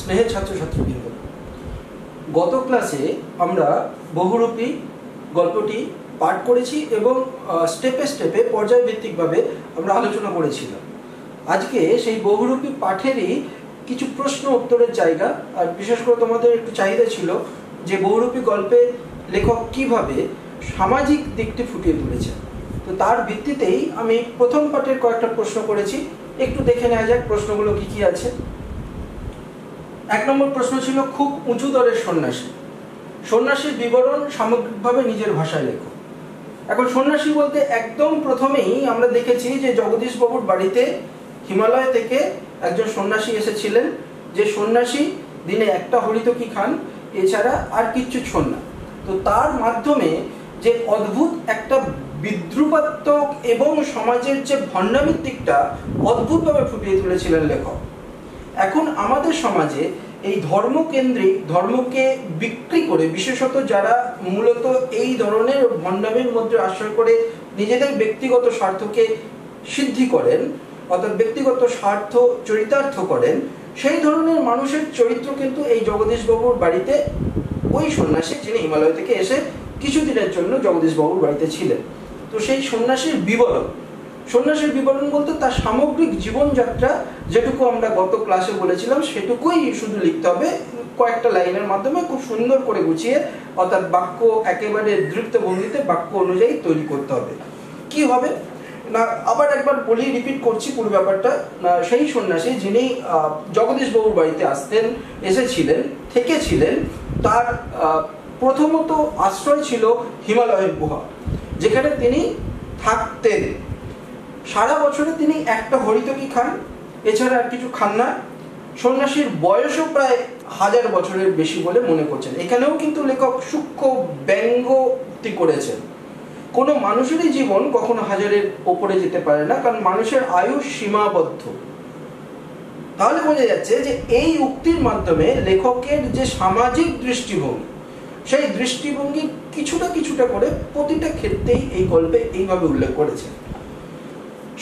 স্নেহের ছাত্রছাত্রীবৃন্দ, গত ক্লাসে আমরা বহুরূপী গল্পটি পাঠ করেছি এবং স্টেপে স্টেপে পর্যায়ভিত্তিকভাবে আমরা আলোচনা করেছিলাম। আজকে সেই বহুরূপী পাঠেরই কিছু প্রশ্ন উত্তরের জায়গা, আর বিশেষ করে তোমাদের একটু চাহিদা ছিল যে বহুরূপী গল্পে লেখক কিভাবে সামাজিক দিকটি ফুটিয়ে তুলেছে। তো তার ভিত্তিতেই আমি প্রথম পাঠের কয়েকটা প্রশ্ন করেছি, একটু দেখে নেওয়া যাক প্রশ্নগুলো কি কি আছে। 1 নম্বর প্রশ্ন ছিল, খুব উঁচু দরের সন্ন্যাসী, সন্ন্যাসীর বিবরণ সামগ্রিকভাবে নিজের ভাষায় লেখো। এখন সন্ন্যাসী বলতে একদম প্রথমেই আমরা দেখেছি যে জগদীশবাবুর বাড়িতে হিমালয় থেকে একজন সন্ন্যাসী এসেছিলেন, যে সন্ন্যাসী দিনে একটা হরিতকি খান, এছাড়া আর কিচ্ছু ছোন না। তো তার মাধ্যমে যে অদ্ভুত একটা বিদ্রুপাত্মক এবং সমাজের যে ভণ্ডামির দিকটা অদ্ভুতভাবে ফুটিয়ে তুলেছিলেন লেখক। এখন আমাদের সমাজে এই ধর্মকেন্দ্রিক, ধর্মকে বিক্রি করে, বিশেষত যারা মূলত এই ধরনের ভণ্ডামির মধ্যে আশ্রয় করে নিজেদের ব্যক্তিগত স্বার্থকে সিদ্ধি করেন, অর্থাৎ ব্যক্তিগত স্বার্থ চরিতার্থ করেন, সেই ধরনের মানুষের চরিত্র কিন্তু এই জগদীশবাবুর বাড়িতে ওই সন্ন্যাসী, যিনি হিমালয় থেকে এসে কিছুদিনের জন্য জগদীশবাবুর বাড়িতে ছিলেন। তো সেই সন্ন্যাসীর বিবরণ, সন্ন্যাসীর বিবরণ বলতে তার সামগ্রিক জীবনযাত্রা যেটুকু আমরা গত ক্লাসে বলেছিলাম সেটুকুই শুধু লিখতে হবে, কয়েকটা লাইনের মাধ্যমে খুব সুন্দর করে গুছিয়ে, অর্থাৎ বাক্য একেবারে দৃপ্ত ভঙ্গিতে বাক্য অনুযায়ী তৈরি করতে হবে। কি হবে না, আবার একবার বলি, রিপিট করছি পুরো ব্যাপারটা। সেই সন্ন্যাসী যিনি জগদীশবাবুর বাড়িতে এসেছিলেন, থেকেছিলেন, তার প্রথমত আশ্রয় ছিল হিমালয়ের গুহা, যেখানে তিনি থাকতেন। সারা বছরে তিনি একটা হরিতকি খান, এছাড়া আর কিছু খান না। সন্ন্যাসীর বয়সও প্রায় 1000 বছরের বেশি বলে মনে করছেন। এখানেও কিন্তু লেখক সূক্ষ্ম ব্যঙ্গটি করেছেন। কোনো মানুষেরই জীবন কখনো 1000-এর ওপরে যেতে পারে না, কারণ মানুষের আয়ু সীমাবদ্ধ। তাহলে বোঝা যাচ্ছে যে এই উক্তির মাধ্যমে লেখকের যে সামাজিক দৃষ্টিভঙ্গি, সেই দৃষ্টিভঙ্গি কিছুটা কিছুটা করে প্রতিটা ক্ষেত্রেই এই গল্পে এইভাবে উল্লেখ করেছে।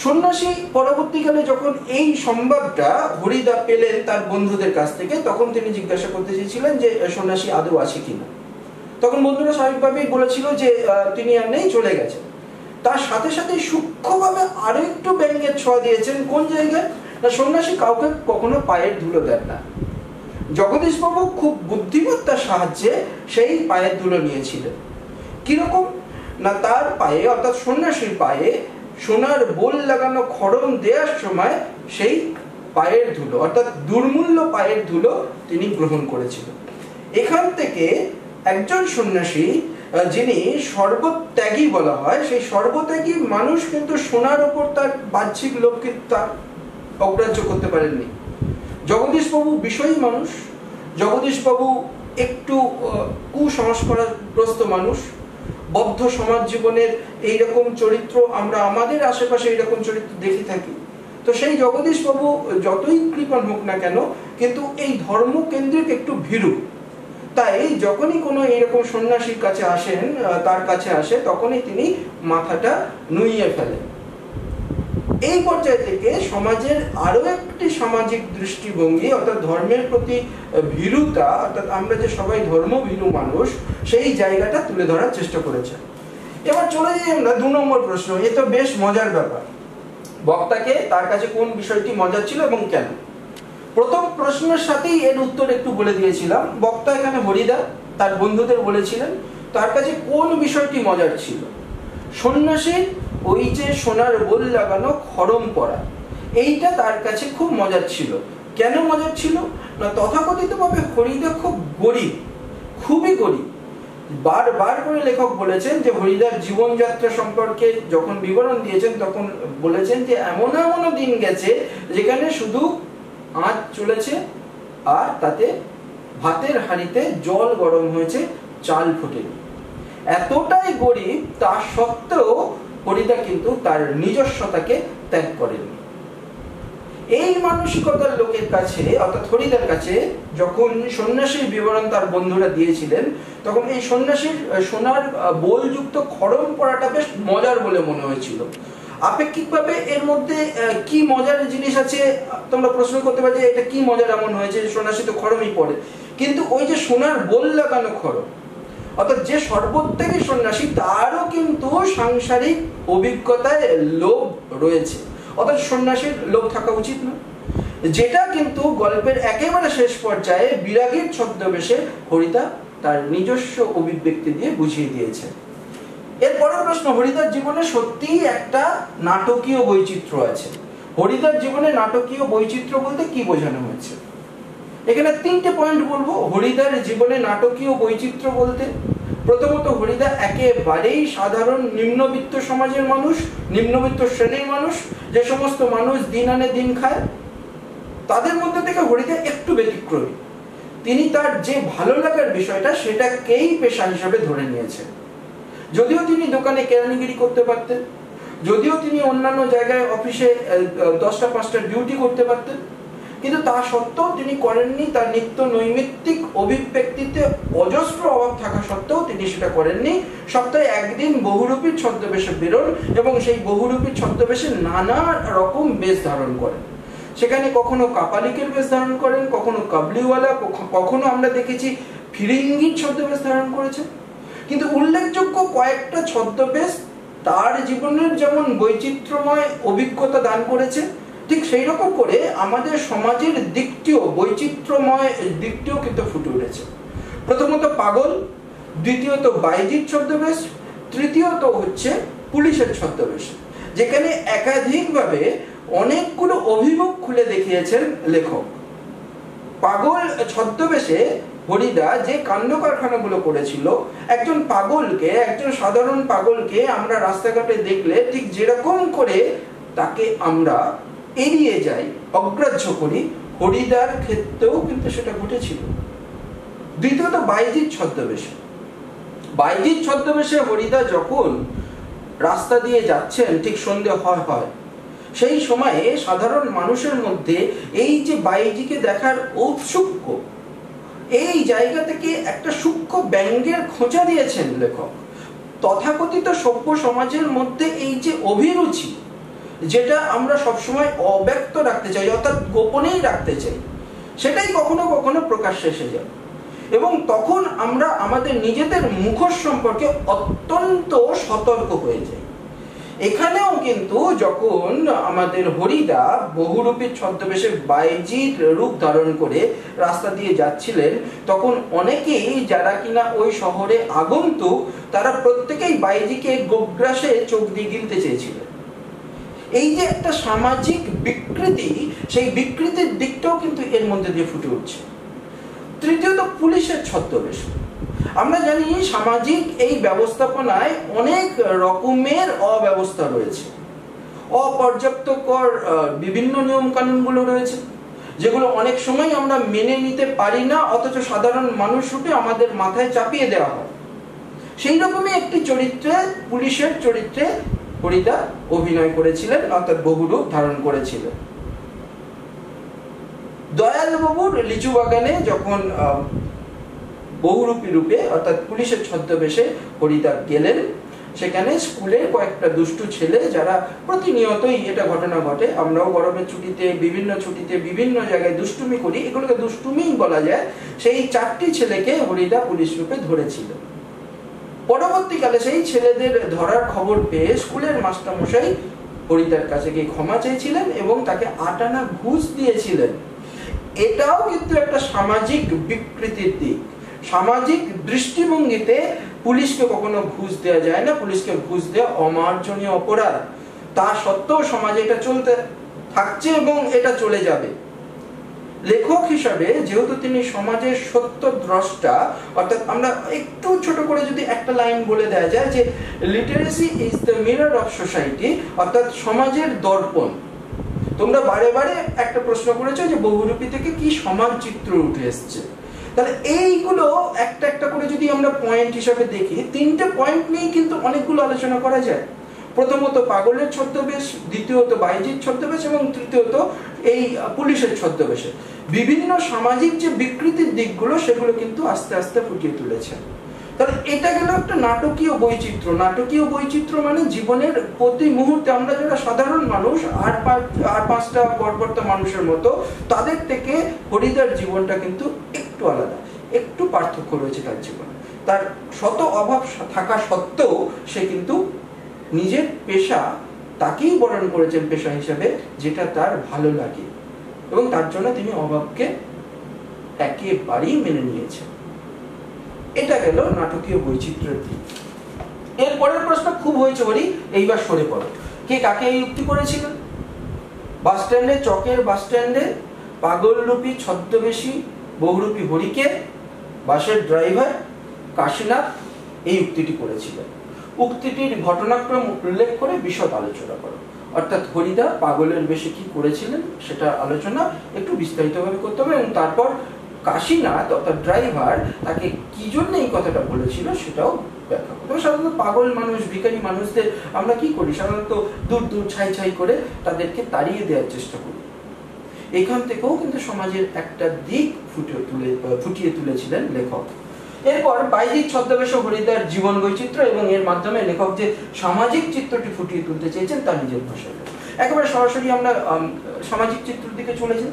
সন্ন্যাসী পরবর্তীকালে যখন এই সংবাদটা হরিদা পেলেন তার বন্ধুদের কাছ থেকে, তখন তিনি জিজ্ঞাসা করতে চেয়েছিলেন যে সন্ন্যাসী আদৌ আছে কিনা। তখন বন্ধুরা স্বাভাবিকভাবেই বলেছিল যে তিনি আর নেই, চলে গেছেন। তার সাথে সাথে সূক্ষ্মভাবে আরো একটু ব্যঙ্গের ছোঁয়া দিয়েছেন। কোন জায়গায় না, সন্ন্যাসী কাউকে কখনো পায়ের ধুলো দেন না। জগদীশবাবু খুব বুদ্ধিমত্তার সাহায্যে সেই পায়ের ধুলো নিয়েছিলেন। কিরকম না, তার পায়ে, অর্থাৎ সন্ন্যাসীর পায়ে সোনার বোল লাগানো খড়ম দেওয়ার সময় সেই পায়ের ধুলো, অর্থাৎ দুর্মূল্য পায়ের ধুলো তিনি গ্রহণ করেছিলেন। এখান থেকে একজন সন্ন্যাসী যিনি সর্বত্যাগী বলা হয়, সেই সর্বত্যাগী মানুষ কিন্তু সোনার উপর তার বাহ্যিক লোককে তার অগ্রাহ্য করতে পারেননি। জগদীশবাবু বিষয়ী মানুষ, জগদীশবাবু একটু কুসংস্কারগ্রস্ত মানুষ, বদ্ধ সমাজ জীবনের এইরকম চরিত্র আমরা আমাদের আশেপাশে এইরকম চরিত্র দেখে থাকি। তো সেই জগদীশবাবু যতই কৃপণ হোক না কেন, কিন্তু এই ধর্মকেন্দ্রিক একটু ভীরু। তাই যখনই কোনো এইরকম সন্ন্যাসীর কাছে আসেন, তার কাছে আসে, তখনই তিনি মাথাটা নুইয়ে ফেলেন। এই পর্যায় থেকে সমাজের আরো একটি সামাজিক দৃষ্টিভঙ্গি, অর্থাৎ ধর্মের প্রতি ভীরুতা, অর্থাৎ আমরা যে সবাই ধর্মভীরু মানুষ, সেই জায়গাটা তুলে ধরার চেষ্টা করেছে। এবার চলে যাই আমরা 2 নম্বর প্রশ্ন। এ তো বেশ মজার ব্যাপার। বক্তাকে তার কাছে কোন বিষয়টি মজার ছিল এবং কেন। প্রথম প্রশ্নের সাথেই এর উত্তর একটু বলে দিয়েছিলাম। বক্তা এখানে হরিদা তার বন্ধুদের বলেছিলেন তার কাছে কোন বিষয়টি মজার ছিল। সন্ন্যাসীর ওই যে সোনার বোল লাগানো খড়ম পরা, এইটা তার কাছে খুব মজার ছিল। কেন মজার ছিল না, তথাকথিতভাবে হরিদা খুব গরিব, খুবই গরিব। বারবার করে লেখক বলেছেন যে হরিদার জীবনযাত্রা সম্পর্কে যখন বিবরণ দিয়েছেন, তখন বলেছেন যে এমন এমন দিন গেছে যেখানে শুধু আঁচ চলেছে আর তাতে ভাতের হাঁড়িতে জল গরম হয়েছে, চাল ফোটেনি। এতটাই গরিব, তা সত্ত্বেও হরিদা কিন্তু তার নিজস্বতাকে ত্যাগ করেননি। এই মানসিকতার লোকের কাছে, অর্থাৎ হরিদার কাছে যখন সন্ন্যাসীর বিবরণ তার বন্ধুরা দিয়েছিলেন, তখন এই সন্ন্যাসীর সোনার বোলযুক্ত খড়ম পরাটা বেশ মজার বলে মনে হয়েছিল। আপেক্ষিকভাবে এর মধ্যে কি মজার জিনিস আছে তোমরা প্রশ্ন করতে পারো যে এটা কি মজার এমন হয়েছে, সন্ন্যাসী তো খড়মই পড়ে, কিন্তু ওই যে সোনার বোল লাগানো খড়ম, অর্থাৎ যে সর্বত্যাগী সন্ন্যাসী তারও কিন্তু সাংসারিক অভিজ্ঞতায় লোভ রয়েছে, অর্থাৎ সন্ন্যাসীর লোভ থাকা উচিত না, যেটা কিন্তু গল্পের একেবারে শেষ পর্যায়ে বিরাগীর ছদ্মবেশে হরিদা তার নিজস্ব অভিব্যক্তি দিয়ে বুঝিয়ে দিয়েছে। এরপরের প্রশ্ন, হরিদার জীবনে সত্যিই একটা নাটকীয় বৈচিত্র্য আছে। হরিদার জীবনে নাটকীয় বৈচিত্র্য বলতে কি বোঝানো হয়েছে? এখানে 3টে পয়েন্ট বলবো। হরিদার জীবনে নাটকীয় বৈচিত্র্য বলতে প্রথমত হরিদা একেবারেই সাধারণ নিম্নবিত্ত সমাজের মানুষ, নিম্নবিত্ত শ্রেণীর মানুষ, যে সমস্ত মানুষ দিন আনে দিন খায়, তাদের মধ্যে থেকে হরিদা একটু ব্যতিক্রমী। তিনি তার যে ভালো লাগার বিষয়টা সেটাকেই পেশা হিসেবে ধরে নিয়েছেন। যদিও তিনি দোকানে কেরানিগিরি করতে পারতেন, যদিও তিনি অন্যান্য জায়গায় অফিসে 10টা 5টা ডিউটি করতে পারতেন, কিন্তু তা সত্ত্বেও তিনি করেননি। তার নিত্য নৈমিত্তিক অভিব্যক্তিতে অজস্র অভাব থাকা সত্ত্বেও তিনি সেটা করেননি। সপ্তাহে একদিন বহুরূপীর ছদ্মবেশে বেরোন এবং সেই বহুরূপীর ছদ্মবেশে নানা রকম বেশ ধারণ করেন। সেখানে কখনো কাপালিকের বেশ ধারণ করেন, কখনো কাবলিওয়ালা, কখনো আমরা দেখেছি ফিরিঙ্গির ছদ্মবেশ ধারণ করেছেন। কিন্তু উল্লেখযোগ্য কয়েকটা ছদ্মবেশ তার জীবনের যেমন বৈচিত্র্যময় অভিজ্ঞতা দান করেছে, ঠিক সেই রকম করে আমাদের সমাজের দিকটিও বৈচিত্র্যময় দিকটিও কিন্তু ফুটে উঠেছে। প্রথমত পাগল, দ্বিতীয়ত বাইজির ছদ্মবেশ, তৃতীয়ত হচ্ছে পুলিশের ছদ্মবেশ, যেখানে একাধিকভাবে অনেকগুলো অভিমুখ খুলে দেখিয়েছেন লেখক। পাগল ছদ্মবেশে হরিদা যে কাণ্ড কারখানাগুলো করেছিল, একজন পাগলকে, একজন সাধারণ পাগলকে আমরা রাস্তাঘাটে দেখলে ঠিক যেরকম করে তাকে আমরা এড়িয়ে যাই, অগ্রাহ্য করি, হরিদার ক্ষেত্রেও কিন্তু সেটা ঘটেছিল। দ্বিতীয়ত বাইজির ছদ্মবেশে, বাইজির ছদ্মবেশে হরিদা যখন রাস্তা দিয়ে যাচ্ছেন, ঠিক সন্ধে হয়, সেই সময়ে সাধারণ মানুষের মধ্যে এই যে বাইজিকে দেখার ঔৎসুক্য, এই জায়গা থেকে একটা সূক্ষ্ম ব্যঙ্গের খোঁচা দিয়েছেন লেখক। তথাকথিত সভ্য সমাজের মধ্যে এই যে অভিরুচি, যেটা আমরা সবসময় অব্যক্ত রাখতে চাই, অর্থাৎ গোপনেই রাখতে চাই, সেটাই কখনো কখনো প্রকাশ্যে এসে যায় এবং তখন আমরা আমাদের নিজেদের মুখোশ সম্পর্কে অত্যন্ত সতর্ক হয়ে যাই। এখানেও কিন্তু যখন আমাদের হরিদা বহুরূপীর ছদ্মবেশে বাইজির রূপ ধারণ করে রাস্তা দিয়ে যাচ্ছিলেন, তখন অনেকেই যারা কিনা ওই শহরে আগন্তুক, তারা প্রত্যেকেই বাইজিকে গোগ্রাসে চোখ দিয়ে গিলতে চেয়েছিলেন। এই যে একটা সামাজিক বিকৃতি, সেই বিকৃতির দিকটাও কিন্তু এর মধ্যে দিয়ে ফুটে উঠছে। তৃতীয়ত পুলিশের ছদ্মবেশ। আমরা জানি সামাজিক এই ব্যবস্থাপনায় অনেক রকমের অব্যবস্থা রয়েছে, অপর্যাপ্তকর বিভিন্ন নিয়ম কানুনগুলো রয়েছে, যেগুলো অনেক সময় আমরা মেনে নিতে পারি না, অথচ সাধারণ মানুষ রূপে আমাদের মাথায় চাপিয়ে দেওয়া হয়। সেই রকমই একটি চরিত্রে, পুলিশের চরিত্রে হরিদা অভিনয় করেছিলেন, অর্থাৎ বহুরূপ ধারণ করেছিলেন। দয়ালবাবুর লিচু বাগানে যখন বহুরূপী রূপে অর্থাৎ পুলিশের ছদ্মবেশে হরিদা গেলেন, সেখানে স্কুলের কয়েকটা দুষ্টু ছেলে, যারা প্রতিনিয়তই এটা ঘটনা ঘটে, আমরাও গরমের ছুটিতে, বিভিন্ন ছুটিতে বিভিন্ন জায়গায় দুষ্টুমি করি, এগুলোকে দুষ্টুমিই বলা যায়, সেই 4টি ছেলেকে হরিদা পুলিশ রূপে ধরেছিল। পরবর্তীকালে সেই ছেলেদের ধরার খবর পেয়ে স্কুলের মাস্টারমশাই হরিদার কাছে গিয়ে ক্ষমা চেয়েছিলেন এবং তাকে 8 আনা ঘুষ দিয়েছিলেন। এটাও কিন্তু একটা সামাজিক বিকৃতির দিক। সামাজিক দৃষ্টিভঙ্গিতে পুলিশকে কখনো ঘুষ দেওয়া যায় না, পুলিশকে ঘুষ দেওয়া অমার্জনীয় অপরাধ। তা সত্ত্বেও সমাজে এটা চলতে থাকছে এবং এটা চলে যাবে। লেখক হিসাবে যেহেতু তিনি সমাজের সত্য দ্রষ্টা, অর্থাৎ আমরা একটু ছোট করে যদি একটা লাইন বলে দেওয়া যায় যে literacy is the mirror of society, অর্থাৎ সমাজের দর্পণ। তোমরা বারে বারে একটা প্রশ্ন করেছো যে বহুরূপী থেকে কি সমাজ চিত্র উঠে এসছে, তাহলে এইগুলো একটা একটা করে যদি আমরা পয়েন্ট হিসাবে দেখি, 3টে পয়েন্ট নিয়ে কিন্তু অনেকগুলো আলোচনা করা যায়। প্রথমত পাগলের ছদ্মবেশ, দ্বিতীয়ত বাইজির ছদ্মবেশ এবং তৃতীয়ত এই পুলিশের ছদ্মবেশে বিভিন্ন সামাজিক যে বিকৃতির দিকগুলো, সেগুলো কিন্তু আস্তে আস্তে ফুটিয়ে তুলেছেন। তাহলে এটা গেল একটা নাটকীয় বৈচিত্র্য। নাটকীয় বৈচিত্র্য মানে জীবনের প্রতি মুহূর্তে আমরা যারা সাধারণ মানুষ আর পাঁচটা গড়পড়তা মানুষের মতো, তাদের থেকে হরিদার জীবনটা কিন্তু একটু আলাদা, একটু পার্থক্য রয়েছে তার জীবনে। তার শত অভাব থাকা সত্ত্বেও সে কিন্তু নিজের পেশা তাকেই বরণ করেছেন পেশা হিসেবে যেটা তার ভালো লাগে, এবং তার জন্য তিনি অভাবকে একেবারেই মেনে নিয়েছেন। এটা গেল নাটকীয় বৈচিত্র্যের দিক। এর পরের প্রশ্ন খুব হয়েছে হরি, এইবার সরে পড়ো। কে কাকে এই উক্তি করেছিলেন? বাস স্ট্যান্ডে, চকের বাস স্ট্যান্ডে পাগলরূপী ছদ্মবেশী বহুরূপী হরিকে বাসের ড্রাইভার কাশীনাথ এই উক্তিটি করেছিলেন। উক্তিটির ঘটনাক্রম উল্লেখ করে বিশদ আলোচনা করো। অর্থাৎ হরিদা পাগলের বেশে কি করেছিলেন সেটা আলোচনা একটু বিস্তারিতভাবে করতে হবে, এবং তারপর কাশীনাথ অর্থাৎ ড্রাইভার তাকে কি জন্য এই কথাটা বলেছিল সেটাও ব্যাখ্যা করতে হবে। সাধারণত পাগল মানুষ, ভিখারি মানুষদের আমরা কি করি, সাধারণত দূর দূর ছাই ছাই করে তাদেরকে তাড়িয়ে দেওয়ার চেষ্টা করি। এখান থেকেও কিন্তু সমাজের একটা দিক ফুটিয়ে তুলেছিলেন লেখক। এরপর বাইজিৎ ছদ্মবেশ হরিদার জীবন বৈচিত্র্য, এবং এর মাধ্যমে লেখক যে সামাজিক চিত্রটি ফুটিয়ে তুলতে চেয়েছেন তা নিজের ভাষায়। একেবারে সরাসরি আমরা সামাজিক চিত্রের দিকে চলেছি।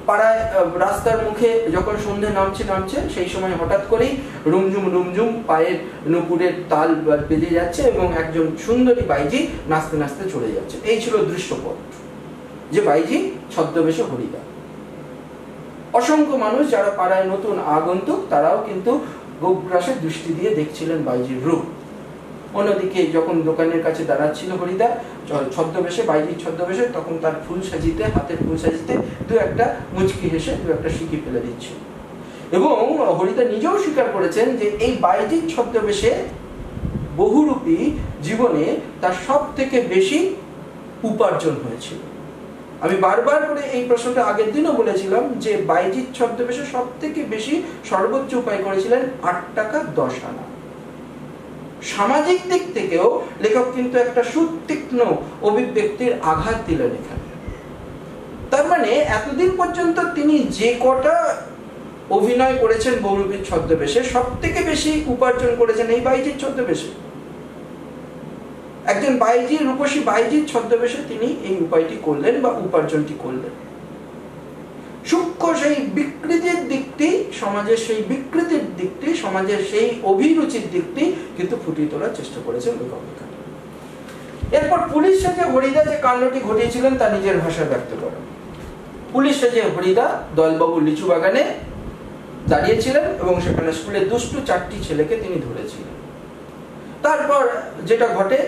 পাড়ায় রাস্তার মুখে যখন সন্ধে নামছে সেই সময় হঠাৎ করেই রুমঝুম রুমঝুম পায়ের নুপুরের তাল বেজে যাচ্ছে, এবং একজন সুন্দরী বাইজি নাচতে নাচতে চলে যাচ্ছে। এই ছিল দৃশ্যপট, যে বাইজি ছদ্মবেশ হরিদা। অসংখ্য মানুষ যারা পাড়ায় নতুন আগন্তুক, তারাও কিন্তু গোগ্রাসের দৃষ্টি দিয়ে দেখছিলেন বাইজির রূপ। অন্যদিকে যখন দোকানের কাছে দাঁড়াচ্ছিল হরিদা ছদ্মবেশে, বাইজির ছদ্মবেশে, তখন তার ফুল সাজিতে, হাতের ফুল সাজিতে দু একটা মুচকি হেসে দু একটা সিকি ফেলে দিচ্ছিল। এবং হরিদা নিজেও স্বীকার করেছেন যে এই বাইজির ছদ্মবেশে বহুরূপী জীবনে তার সব থেকে বেশি উপার্জন হয়েছিল। আমি বারবার করে এই প্রশ্নটা আগের দিনও বলেছিলাম যে বাইজিৎ ছদ্মবেশে সব থেকে বেশি সর্বোচ্চ উপায় করেছিলেন 8 টাকা 10 আনা। সামাজিক দিক থেকেও লেখক কিন্তু একটা সুতীক্ষ্ণ অভিব্যক্তির আঘাত দিলেন এখানে। তার মানে এতদিন পর্যন্ত তিনি যে কটা অভিনয় করেছেন বহুরূপীর ছদ্মবেশে, সব থেকে বেশি উপার্জন করেছেন এই বাইজিৎ ছদ্মবেশে। একজন বাইজি, রূপসী বাইজির ছদ্মবেশে তিনি এই উপায়টি করলেন বা উপার্জনটি করলেন। সূক্ষ্ম সেই বিকৃতির দিকটি, সমাজের সেই বিকৃতির দিকটি, সমাজের সেই অভিরুচির দিকটি কিন্তু ফুটিয়ে তোলার চেষ্টা করেছেন লেখক। এরপর পুলিশ সেজে হরিদা যে কাণ্ডটি ঘটিয়েছিলেন তা নিজের ভাষায় ব্যক্ত করেন। পুলিশ সেজে হরিদা দলবাবু লিচু বাগানে দাঁড়িয়েছিলেন এবং সেখানে স্কুলের দুষ্টু 4টি ছেলেকে তিনি ধরেছিলেন। তারপর যেটা ঘটে,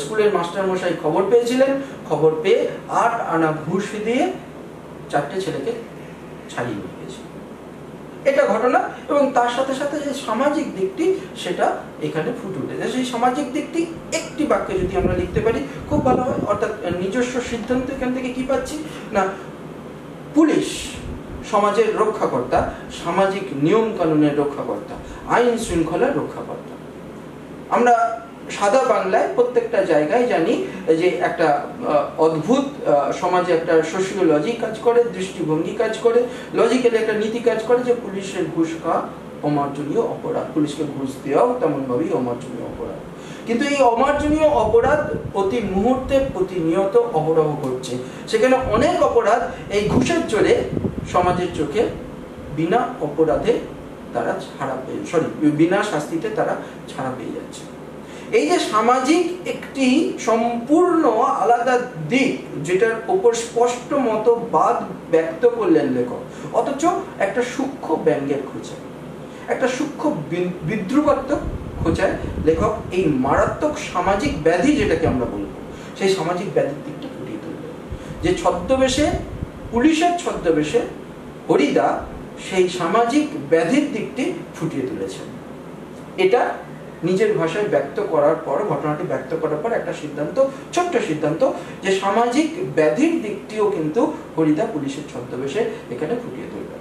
স্কুলের মাস্টারমশাই খবর পেয়েছিলেন, খবর পেয়ে 8 আনা ঘুষ দিয়ে 4টে ছেলেকে ছাড়িয়ে নিয়ে গেছে। এটা ঘটনা, এবং তার সাথে সাথে যে সামাজিক দিকটি সেটা এখানে ফুটে উঠেছে। সেই সামাজিক দিকটি একটি বাক্যে যদি আমরা লিখতে পারি খুব ভালো হয়। অর্থাৎ নিজস্ব সিদ্ধান্ত এখান থেকে কি পাচ্ছি না, পুলিশ সমাজের রক্ষাকর্তা, সামাজিক নিয়ম কানুনের রক্ষাকর্তা, আইন শৃঙ্খলার রক্ষাকর্তা। আমরা সাদা বাংলায় প্রত্যেকটা জায়গায় জানি যে একটা অদ্ভুত সমাজে একটা সোশিওলজি কাজ করে, দৃষ্টিভঙ্গি কাজ করে, লজিক্যালি একটা নীতি কাজ করে যে পুলিশের ঘুষ খাওয়া অমার্জনীয় অপরাধ, পুলিশকে ঘুষ দেওয়াও তেমনভাবেই অমার্জনীয় অপরাধ। কিন্তু এই অমার্জনীয় অপরাধ প্রতি মুহূর্তে প্রতিনিয়ত অহরহ ঘটছে। সেখানে অনেক অপরাধ এই ঘুষের জোরে সমাজের চোখে বিনা অপরাধে তারা ছাড়া পেয়ে, বিনা শাস্তিতে তারা ছাড়া পেয়ে যাচ্ছে। এই যে সামাজিক একটি সম্পূর্ণ আলাদা দিক, যেটার উপর স্পষ্ট মতবাদ ব্যক্ত করলেন লেখক, অথচ একটা সূক্ষ্ম ব্যঙ্গের খোঁজায়, একটা সূক্ষ্ম বিদ্রুপাত্মক খোঁজায় লেখক এই মারাত্মক সামাজিক ব্যাধি যেটাকে আমরা বলবো, সেই সামাজিক ব্যাধির দিকটা ফুটিয়ে তুললেন। যে ছদ্মবেশে, পুলিশের ছদ্মবেশে হরিদা সেই সামাজিক ব্যাধির দিকটি ফুটিয়ে তুলেছেন। এটা নিজের ভাষায় ব্যক্ত করার পর, ঘটনাটি ব্যক্ত করার পর একটা সিদ্ধান্ত, ছোট্ট সিদ্ধান্ত, যে সামাজিক ব্যাধির দিকটিও কিন্তু হরিদা পুলিশের ছদ্মবেশে এখানে ফুটিয়ে তুলবেন।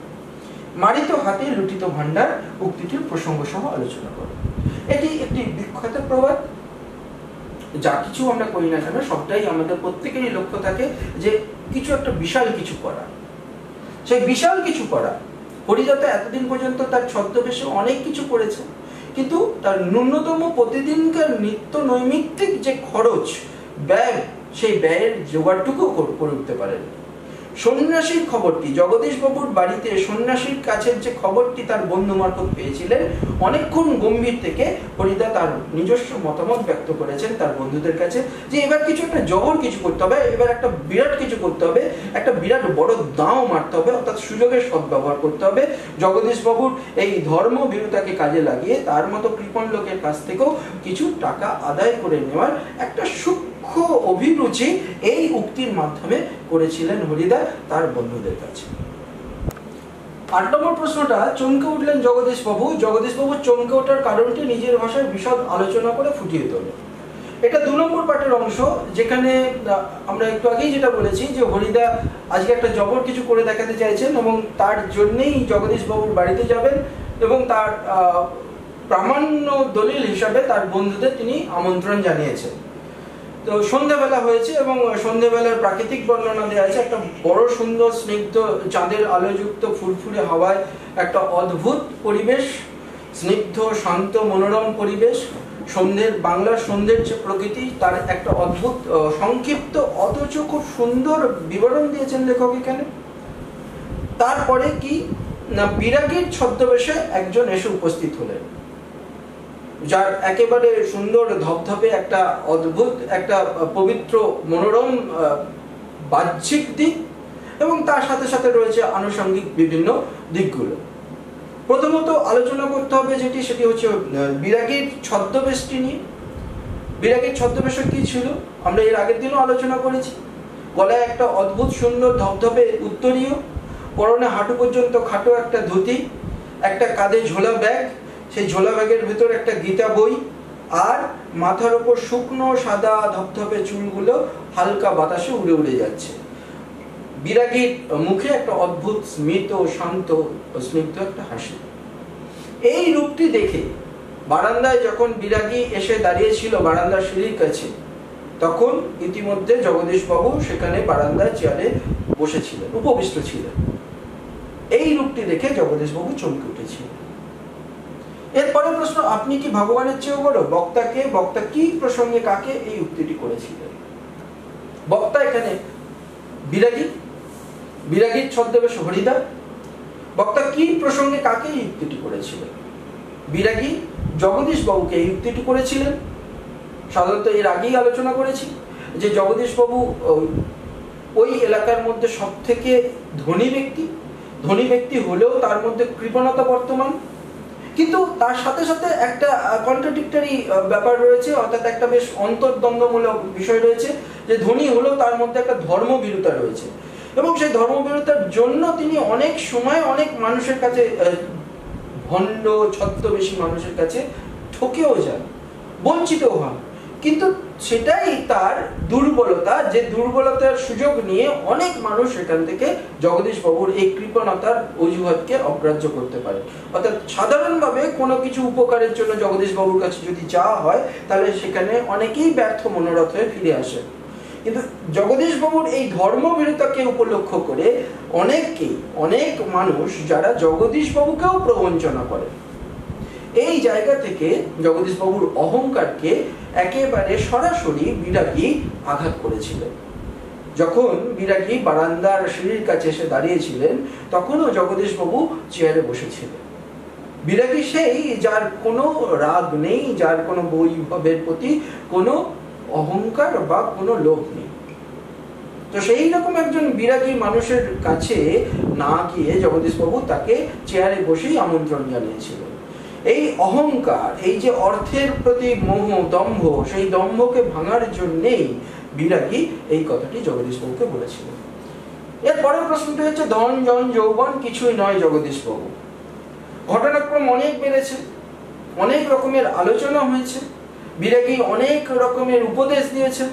মারিত হাতে লুটিত ভান্ডার উক্তিটির প্রসঙ্গ সহ আলোচনা করব। এটি একটি বিখ্যাত প্রবাদ। যা কিছু আমরা করি না কেন, সবটাই আমাদের প্রত্যেকেরই লক্ষ্য থাকে যে কিছু একটা বিশাল কিছু করা। সেই বিশাল কিছু করা, হরিদা তো এতদিন পর্যন্ত তার ছদ্মবেশে অনেক কিছু করেছে, কিন্তু তার ন্যূনতম প্রতিদিনকার নিত্য নৈমিত্তিক যে খরচ ব্যয়, সেই ব্যয়ের জোগাড়টুকু করে উঠতে পারেন। সন্ন্যাসীর খবরটি, জগদীশবাবুর বাড়িতে সন্ন্যাসীর কাছের যে খবরটি তার বন্ধু মারফত পেয়েছিলেন, অনেকক্ষণ গম্ভীর থেকে হরিদা তার নিজস্ব মতামত ব্যক্ত করেছেন তার বন্ধুদের কাছে যে এবার কিছু একটা জবর কিছু করতে হবে, এবার একটা বিরাট কিছু করতে হবে, একটা বিরাট বড় দাঁও মারতে হবে, অর্থাৎ সুযোগের সদ্ব্যবহার করতে হবে। জগদীশবাবুর এই ধর্মভীরুতাকে কাজে লাগিয়ে তার মতো কৃপণ লোকের কাছ থেকেও কিছু টাকা আদায় করে নেওয়ার একটা অভিরুচি এই উক্তির মাধ্যমে করেছিলেন হরিদা তার বন্ধুদের কাছে। ৮ নম্বর প্রশ্নটা, চমকে উঠলেন জগদীশবাবু। জগদীশবাবু চমকে ওঠার কারণটি নিজের ভাষায় বিশদ আলোচনা করে ফুটিয়ে তোলেন। এটা ২ নম্বর পাঠের অংশ, যেখানে আমরা একটু আগেই যেটা বলেছি যে হরিদা আজকে একটা জবর কিছু করে দেখাতে চাইছেন এবং তার জন্যেই জগদীশবাবুর বাড়িতে যাবেন এবং তার প্রামাণ্য দলিল হিসাবে তার বন্ধুদের তিনি আমন্ত্রণ জানিয়েছেন। তো সন্ধ্যাবেলা হয়েছে এবং সন্ধ্যাবেলার প্রাকৃতিক বর্ণনা দেওয়া আছে। একটা বড় সুন্দর স্নিগ্ধ চাঁদের আলোযুক্ত ফুরফুরে হাওয়ায় একটা অদ্ভুত পরিবেশ, স্নিগ্ধ শান্ত মনোরম পরিবেশ। সন্ধ্যের বাংলার সন্ধ্যের যে প্রকৃতি তার একটা অদ্ভুত সংক্ষিপ্ত অথচ খুব সুন্দর বিবরণ দিয়েছেন লেখক এখানে। তারপরে কি না, বিরাগীর ছদ্মবেশে একজন এসে উপস্থিত হলেন, যার একেবারে সুন্দর ধপধপে একটা অদ্ভুত একটা পবিত্র মনোরম বাহ্যিক দিক এবং তার সাথে সাথে রয়েছে আনুষঙ্গিক বিভিন্ন দিকগুলো। প্রথমত আলোচনা করতে হবে যেটি, সেটি হচ্ছে বিরাগীর ছদ্মবেশটি নিয়ে। বিরাগীর ছদ্মবেশ কি ছিল আমরা এর আগের দিনও আলোচনা করেছি। গলায় একটা অদ্ভুত সুন্দর ধপধপে উত্তরীয়, পরনে হাঁটু পর্যন্ত খাটো একটা ধুতি, একটা কাঁধে ঝোলা ব্যাগ, সেই ঝোলা ব্যাগের ভেতর একটা গীতা বই, আর মাথার ওপর শুকনো সাদা ধপধপে চুলগুলো হালকা বাতাসে উড়ে উড়ে যাচ্ছে। বিরাগীর মুখে একটা অদ্ভুত স্মিত শান্ত স্নিগ্ধ একটা হাসি। এই রূপটি দেখে বারান্দায় যখন বিরাগী এসে দাঁড়িয়েছিল বারান্দার সিঁড়ির কাছে, তখন ইতিমধ্যে জগদীশবাবু সেখানে বারান্দায় চেয়ারে বসেছিলেন, উপবিষ্ট ছিলেন। এই রূপটি দেখে জগদীশবাবু চমকে উঠেছিলেন। এরপরে প্রশ্ন, আপনি কি ভগবানের চেয়েও বড়? বক্তাকে, বক্তা কি প্রসঙ্গে কাকে এই উক্তিটি করেছিলেন? বক্তা এখানে বিরাগী, বিরাগীর ছদ্মবেশ হরিদা। বক্তা কি প্রসঙ্গে কাকে এই উক্তিটি করেছিলেন? বিরাগী জগদীশবাবুকে এই উক্তিটি করেছিলেন। সাধারণত এর আগেই আলোচনা করেছি যে জগদীশবাবু ওই এলাকার মধ্যে সব থেকে ধনী ব্যক্তি, ধনী ব্যক্তি হলেও তার মধ্যে কৃপণতা বর্তমান, কিন্তু তার সাথে সাথে একটা কন্ট্রাডিক্টরি ব্যাপার রয়েছে, অর্থাৎ একটা বেশ অন্তর্দ্বন্দ্বমূলক বিষয় রয়েছে যে ধনী হলেও তার মধ্যে একটা ধর্মভীরুতা রয়েছে এবং সেই ধর্মভীরুতার জন্য তিনি অনেক সময় অনেক মানুষের কাছে, ভণ্ড ছদ্মবেশী মানুষের কাছে ঠকেও যান, বঞ্চিতও হন। কিন্তু সেটাই তার দুর্বলতা, যে দুর্বলতার সুযোগ নিয়ে অনেক মানুষ সেখান থেকে জগদীশবাবুর এই কৃপণতার অজুহাতকে অগ্রাহ্য করতে পারে। অর্থাৎ সাধারণভাবে কোনো কিছু উপকারের জন্য জগদীশবাবুর কাছে যদি যাওয়া হয় তাহলে সেখানে অনেকেই ব্যর্থ মনোরথ হয়ে ফিরে আসে। কিন্তু জগদীশবাবুর এই ধর্মভীরুতাকে উপলক্ষ করে অনেক মানুষ যারা জগদীশবাবুকেও প্রবঞ্চনা করে। এই জায়গা থেকে জগদীশবাবুর অহংকারকে একেবারে সরাসরি বিরাগী আঘাত করেছিলেন। যখন বিরাগী বারান্দার সিঁড়ির কাছে এসে দাঁড়িয়েছিলেন তখনও জগদীশবাবু চেয়ারে বসেছিলেন। বিরাগী সেই যার কোনো রাগ নেই, যার কোনো বৈভবের প্রতি কোনো অহংকার বা কোনো লোভ নেই। তো সেই রকম একজন বিরাগী মানুষের কাছে না গিয়ে জগদীশবাবু তাকে চেয়ারে বসেই আমন্ত্রণ জানিয়েছিলেন। এই অহংকার, এই যে অর্থের প্রতি মোহ, দম্ভ, সেই দম্ভকে ভাঙার জন্যেই বিরাগী এই কথাটি জগদীশবাবুকে বলেছিলেন। এর পরের প্রশ্নটি হচ্ছে, ধন জন যৌবন কিছুই নয় জগদীশবাবু। ঘটনাক্রম অনেক বেড়েছে, অনেক রকমের আলোচনা হয়েছে, বিরাগী অনেক রকমের উপদেশ দিয়েছেন,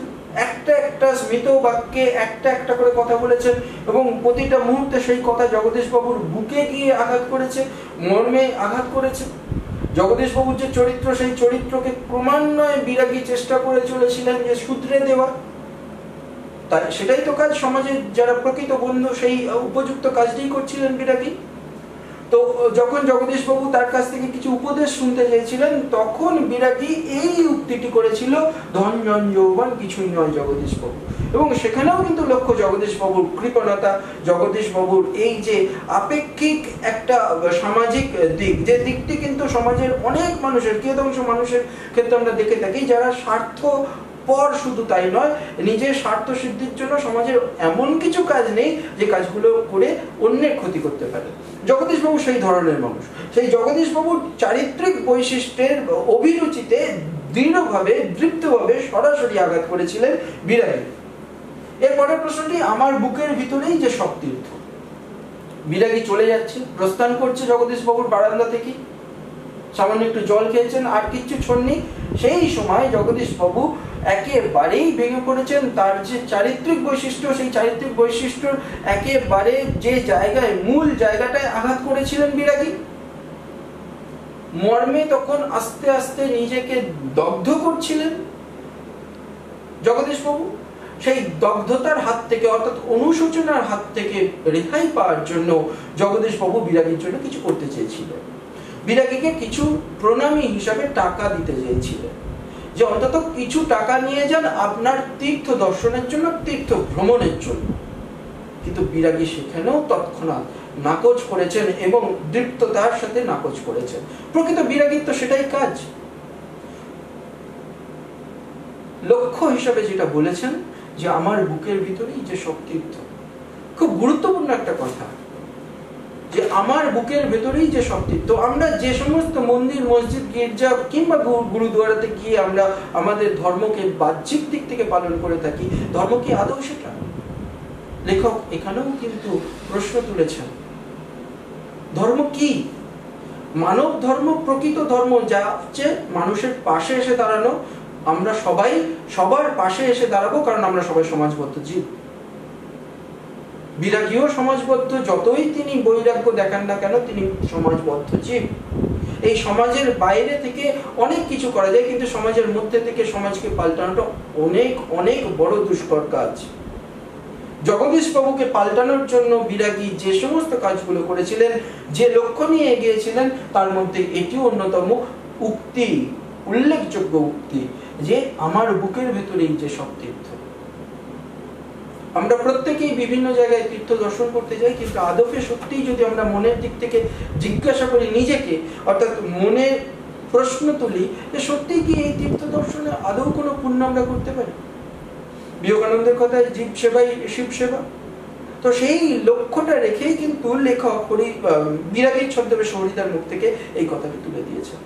একটা একটা স্মিত বাক্যে একটা একটা করে কথা বলেছেন এবং প্রতিটা মুহূর্তে সেই কথা জগদীশবাবুর বুকে গিয়ে আঘাত করেছে, মর্মে আঘাত করেছে। জগদীশবাবুর যে চরিত্র, সেই চরিত্রকে ক্রমান্বয়ে বিরাগী চেষ্টা করে চলেছিলেন যে শুধরে দেওয়া। তাই সেটাই তো কাজ, সমাজের যারা প্রকৃত বন্ধু সেই উপযুক্ত কাজটাই করছিলেন বিরাগী। তো যখন জগদীশবাবু তার কাছ থেকে কিছু উপদেশ শুনতে চেয়েছিলেন, তখন বিরাগী এই উক্তিটি করেছিল, ধন জন যৌবন কিছুই নয় জগদীশবাবু। এবং সেখানেও কিন্তু লক্ষ্য জগদীশবাবুর কৃপণতা, জগদীশবাবুর এই যে আপেক্ষিক একটা সামাজিক দিক, যে দিকটি কিন্তু সমাজের অনেক মানুষের, কিয়দংশ মানুষের ক্ষেত্রে আমরা দেখে থাকি, যারা স্বার্থ পর, শুধু তাই নয়, নিজের স্বার্থ সিদ্ধির জন্য সমাজের এমন কিছু কাজ নেই যে কাজগুলো করে অন্যের ক্ষতি করতে পারে। জগদীশবাবু সেই ধরনের মানুষ। সেই জগদীশবাবুর চারিত্রিক বৈশিষ্ট্যের অভিরুচিতে দৃঢ়ভাবে, দৃপ্তভাবে সরাসরি আঘাত করেছিলেন বিরাগী। এরপরের প্রশ্নটি, আমার বুকের ভিতরেই যে সব তীর্থ। বিরাগী চলে যাচ্ছে, প্রস্থান করছে জগদীশবাবুর বারান্দা থেকে, সামান্য একটু জল খেয়েছেন, আর কিচ্ছু ছোননি। সেই সময় জগদীশবাবু একেবারেই ভেঙে পড়েছেন। তার যে চারিত্রিক বৈশিষ্ট্য, সেই চারিত্রিক বৈশিষ্ট্যর একেবারে যে জায়গায়, মূল জায়গাটায় আঘাত করেছিলেন বিরাগী, মর্মে তখন আস্তে আস্তে নিজেকে দগ্ধ করছিলেন জগদীশবাবু। সেই দগ্ধতার হাত থেকে, অর্থাৎ অনুশোচনার হাত থেকে রেহাই পাওয়ার জন্য জগদীশবাবু বিরাগীর জন্য কিছু করতে চেয়েছিলেন। বিরাগীকে কিছু প্রণামী হিসাবে টাকা দিতে চেয়েছিলেন, যে অন্তত কিছু টাকা নিয়ে যান আপনার তীর্থ দর্শনের জন্য, তীর্থ ভ্রমণের জন্য। কিন্তু বিরাগী সেখানেও তৎক্ষণাৎ নাকচ করেছেন, এবং দৃপ্ততার সাথে নাকচ করেছেন। প্রকৃত বিরাগীর তো সেটাই কাজ। লক্ষ্য হিসাবে যেটা বলেছেন, যে আমার বুকের ভিতরেই যে সব তীর্থ, খুব গুরুত্বপূর্ণ একটা কথা, যে আমার বুকের ভেতরেই যে সব তীর্থ। আমরা যে সমস্ত মন্দির, মসজিদ, গির্জা কিংবা গুরুদুয়ারাতে গিয়ে আমরা আমাদের ধর্মকে বাহ্যিক দিক থেকে পালন করে থাকি, ধর্ম কি আদৌ সেটা? লেখক এখানেও কিন্তু প্রশ্ন তুলেছেন, ধর্ম কি? মানব ধর্ম, প্রকৃত ধর্ম যা হচ্ছে মানুষের পাশে এসে দাঁড়ানো। আমরা সবাই সবার পাশে এসে দাঁড়াবো, কারণ আমরা সবাই সমাজবদ্ধ জীব। বিরাগীও সমাজবদ্ধ, যতই তিনি বৈরাগ্য দেখান না কেন, তিনি সমাজবদ্ধ জীব। এই সমাজের বাইরে থেকে অনেক কিছু করা যায়, কিন্তু সমাজের মধ্যে থেকে সমাজকে পাল্টানোটা অনেক অনেক বড় দুষ্কর কাজ। জগদীশবাবুকে পাল্টানোর জন্য বিরাগী যে সমস্ত কাজগুলো করেছিলেন, যে লক্ষ্য নিয়ে এগিয়েছিলেন, তার মধ্যে এটিও অন্যতম উক্তি, উল্লেখযোগ্য উক্তি, যে আমার বুকের ভেতরেই যে সব তীর্থ। আমরা প্রত্যেকেই বিভিন্ন জায়গায় তীর্থ দর্শন করতে যাই, কিন্তু আদপে সত্যিই যদি আমরা মনের দিক থেকে জিজ্ঞাসা করি নিজেকে, অর্থাৎ মনে প্রশ্ন তুলি, যে সত্যিই কি এই তীর্থ দর্শনে আদৌ কোনো পুণ্য আমরা করতে পারি? বিবেকানন্দের কথায় জীব সেবাই শিব সেবা। তো সেই লক্ষ্যটা রেখেই কিন্তু লেখক বিরাগীর ছদ্মবেশে হরিদার মুখ থেকে এই কথাটি তুলে দিয়েছেন।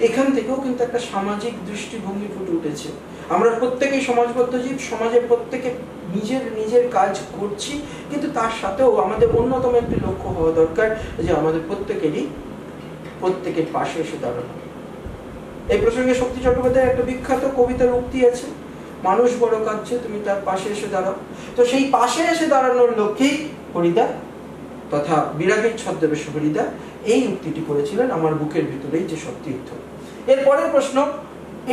এখান থেকেও কিন্তু একটা সামাজিক দৃষ্টিভঙ্গি ফুটে উঠেছে। আমরা প্রত্যেকেই সমাজবদ্ধ জীব, সমাজে প্রত্যেকে নিজের নিজের কাজ করছি, কিন্তু তার সাথেও আমাদের অন্যতম একটি লক্ষ্য হওয়া দরকার, যে আমাদের প্রত্যেকের পাশে এসে দাঁড়ানো। এই প্রসঙ্গে শক্তি চট্টোপাধ্যায়ের একটা বিখ্যাত কবিতার উক্তি আছে, মানুষ বড় কাঁদছে, তুমি তার পাশে এসে দাঁড়াও। তো সেই পাশে এসে দাঁড়ানোর লক্ষ্যেই হরিদা তথা বিরাগীর ছদ্মবেশে হরিদা এই উক্তিটি করেছিলেন, আমার বুকের ভিতরেই যে সব তীর্থ। এর পরের প্রশ্ন,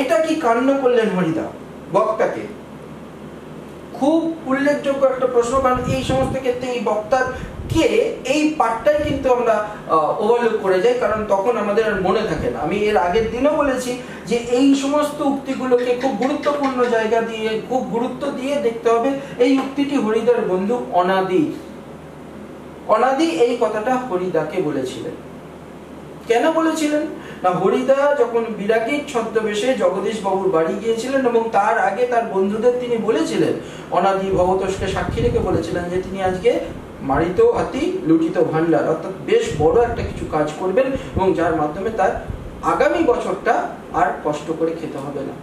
এটা কি কাণ্ড করলেন হরিদা বক্তাকে? খুব উল্লেখযোগ্য একটা প্রশ্ন, কারণ এই সমস্ত ক্ষেত্রে এই বক্তার কে, এই পার্টটাই কিন্তু আমরা ওভারলুক করে যাই, কারণ তখন আমাদের আর মনে থাকে না। আমি এর আগের দিনও বলেছি যে এই সমস্ত উক্তিগুলোকে খুব গুরুত্বপূর্ণ জায়গা দিয়ে, খুব গুরুত্ব দিয়ে দেখতে হবে। এই উক্তিটি হরিদার বন্ধু অনাদি এই কথাটা হরিদাকে বলেছিলেন। কেন বলেছিলেন না, হরিদা যখন বিরাগীর ছদ্মবেশে জগদীশবাবুর বাড়ি গিয়েছিলেন, এবং তার আগে তার বন্ধুদের তিনি বলেছিলেন, অনাদি ভবতোষকে সাক্ষী রেখে বলেছিলেন, যে তিনি আজকে মারিত হাতি লুটিত ভান্ডার, অর্থাৎ বেশ বড় একটা কিছু কাজ করবেন, এবং যার মাধ্যমে তার আগামী বছরটা আর কষ্ট করে খেতে হবে না।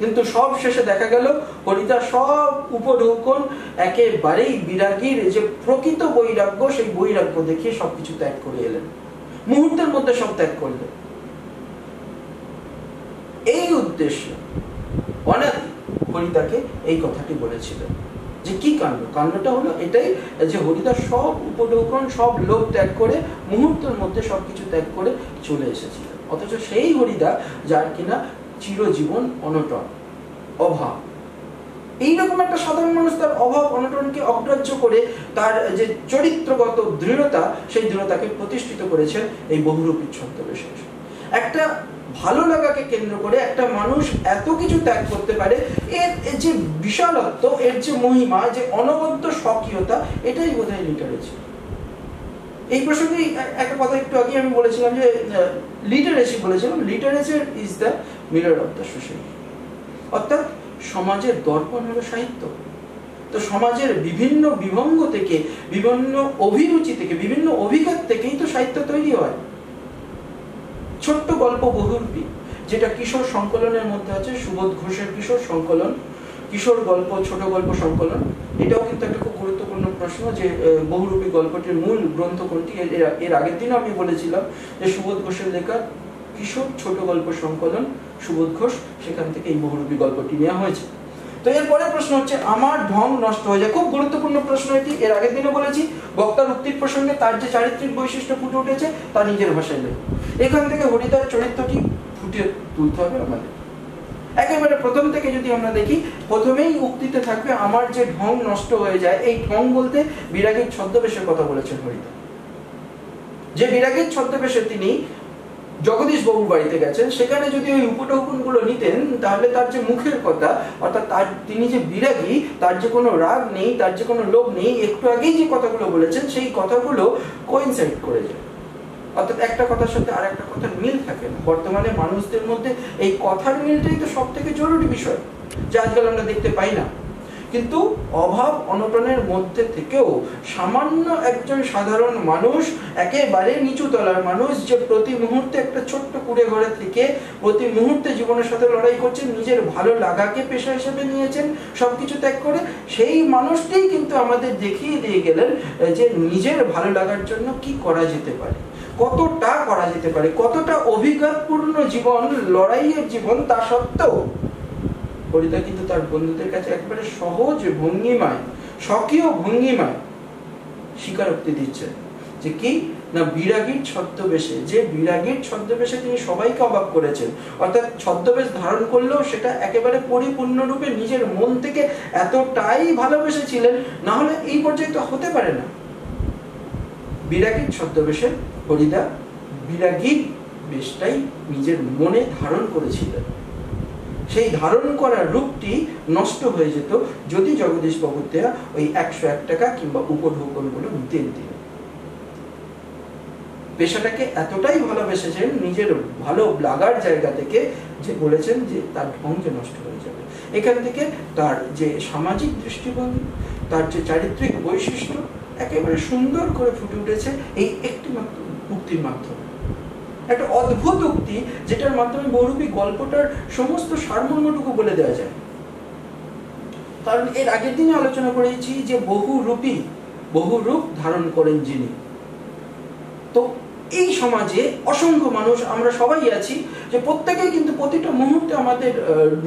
কিন্তু সব শেষে দেখা গেল হরিদা সব উপঢৌকন একেবারেই বিরাগীর যে প্রকৃত বৈরাগ্য, সেই বৈরাগ্য দেখিয়ে সবকিছু ত্যাগ করে এলেন, মুহূর্তের মধ্যে সব ত্যাগ করলেন। এই উদ্দেশ্যে অনাদি হরিদাকে এই কথাটি বলেছিলেন। যে কি কাণ্ড? কাণ্ডটা হলো এটাই, যে হরিদা সব উপঢৌকন, সব লোভ ত্যাগ করে মুহূর্তের মধ্যে সবকিছু ত্যাগ করে চলে এসেছিলেন। অথচ সেই হরিদা যার কিনা চিরজীবন অনটন, অভাব। এইরকম একটা সাধারণ মানুষ তার অভাব অনটনকে অগ্রাহ্য করে তার যে চরিত্রগত দৃঢ়তা, সেই দৃঢ়তাকে প্রতিষ্ঠিত করেছেন এই বহুরূপী ছদ্মবেশে। একটা ভালো লাগাকে কেন্দ্র করে একটা মানুষ এত কিছু ত্যাগ করতে পারে, এর যে বিশালত্ব, এর যে মহিমা, যে অনবদ্য স্বকীয়তা, এটাই বোধহয় লিটারেচার। এই প্রসঙ্গে একটা কথা একটু আগে আমি বলেছিলাম যে লিটারেসি বলেছিলাম, literature is the mirror of the society. অর্থাৎ সমাজের দর্পণ হলো সাহিত্য। তো সমাজের বিভিন্ন বিভঙ্গ থেকে, বিভিন্ন অভিরুচি থেকে, বিভিন্ন অভিঘাত থেকেই তো সাহিত্য তৈরি হয়। ছোট্ট গল্প বহুরূপী, যেটা কিশোর সংকলনের মধ্যে আছে, সুবোধ ঘোষের কিশোর সংকলন, কিশোর গল্প, ছোট গল্প সংকলন। এটাও কিন্তু একটা খুব গুরুত্বপূর্ণ প্রশ্ন যে বহুরূপী গল্পটির মূল গ্রন্থ কোনটি। এর আগের দিনও আমি বলেছিলাম যে সুবোধ ঘোষের লেখা কিশোর ছোট গল্প সংকলন, সুবোধ ঘোষ, সেখান থেকে এই বহুরূপী গল্পটি নেওয়া হয়েছে। তো এরপরের প্রশ্ন হচ্ছে আমার ঢং নষ্ট হয়ে যায়। খুব গুরুত্বপূর্ণ প্রশ্ন এটি। এর আগের দিনও বলেছি, বক্তার উক্তির প্রসঙ্গে তার যে চারিত্রিক বৈশিষ্ট্য ফুটে উঠেছে তা নিজের ভাষায় লেখ। এখান থেকে হরিদার চরিত্রটি ফুটিয়ে তুলতে হবে আমাদের। একেবারে প্রথম থেকে যদি আমরা দেখি, প্রথমেই উক্তিতে থাকবে আমার যে ঢং নষ্ট হয়ে যায়। এই ঢং বলতে বিরাগীর ছদ্মবেশের কথা বলেছেন হরিদা। যে বিরাগীর ছদ্মবেশে তিনি জগদীশ বাবুর বাড়িতে গেছেন, সেখানে যদি ওই উপটোপন গুলো নিতেন, তাহলে তার যে মুখের কথা, অর্থাৎ তিনি যে বিরাগী, তার যে কোনো রাগ নেই, তার যে কোনো লোভ নেই, একটু আগেই যে কথাগুলো বলেছেন সেই কথাগুলো কোইনসাইড করে যায়। অর্থাৎ একটা কথার সাথে আর একটা কথার মিল থাকে না। বর্তমানে মানুষদের মধ্যে এই কথার মিলটাই তো সব থেকে জরুরি বিষয়, যা আজকাল আমরা দেখতে পাই না। কিন্তু অভাব অনটনের মধ্যে থেকেও সামান্য একজন সাধারণ মানুষ, একেবারে নিচু তলার মানুষ, যে প্রতি মুহূর্তে একটা ছোট্ট কুড়ে ঘরে থেকে প্রতি মুহূর্তে জীবনের সাথে লড়াই করছেন, নিজের ভালো লাগাকে পেশা হিসেবে নিয়েছেন, সবকিছু ত্যাগ করে, সেই মানুষটাই কিন্তু আমাদের দেখিয়ে দিয়ে গেলেন যে নিজের ভালো লাগার জন্য কি করা যেতে পারে, কতটা করা যেতে পারে, কতটা অভিজ্ঞতাপূর্ণ জীবন, লড়াইয়ের জীবন। তা সত্ত্বেও হরিদা কিন্তু তার বন্ধুদের কাছে একেবারে সহজ ভঙ্গিমায়, স্বকীয় ভঙ্গিমায় স্বীকারোক্তি দিচ্ছেন যে কি না, বিরাগীর ছদ্মবেশে, যে বিরাগীর ছদ্মবেশে তিনি সবাইকে অবাক করেছেন। অর্থাৎ ছদ্মবেশ ধারণ করলেও সেটা একেবারে পরিপূর্ণরূপে নিজের মন থেকে এতটাই ভালোবেসেছিলেন, না হলে এই পর্যায়ে তো হতে পারে না। বিরাগীর ছদ্মবেশে হরিদা বিরাগীর বেশটাই নিজের মনে ধারণ করেছিলেন। সেই ধারণ করার রূপটি নষ্ট হয়ে যেত যদি জগদীশ বাবুর দেয়া ওই 101 টাকা কিংবা উপঢৌকনগুলো নিতেন। তিনি পেশাটাকে এতটাই ভালোবেসেছেন নিজের ভালো লাগার জায়গা থেকে, যে বলেছেন যে তার ঢং যে নষ্ট হয়ে যাবে। এখান থেকে তার যে সামাজিক দৃষ্টিভঙ্গি, তার যে চারিত্রিক বৈশিষ্ট্য একেবারে সুন্দর করে ফুটে উঠেছে এই একটি মাত্র উক্তির মাধ্যমে। একটা অদ্ভুত উক্তি, যেটার মাধ্যমে বহুরূপী গল্পটার সমস্ত সারমর্মটুকু বলে দেওয়া যায়। কারণ এর আগের দিনে আলোচনা করেছি যে বহুরূপী, বহুরূপ ধারণ করেন যিনি। তো এই সমাজে অসংখ্য মানুষ, আমরা সবাই আছি, যে প্রত্যেকেই কিন্তু প্রতিটা মুহূর্তে আমাদের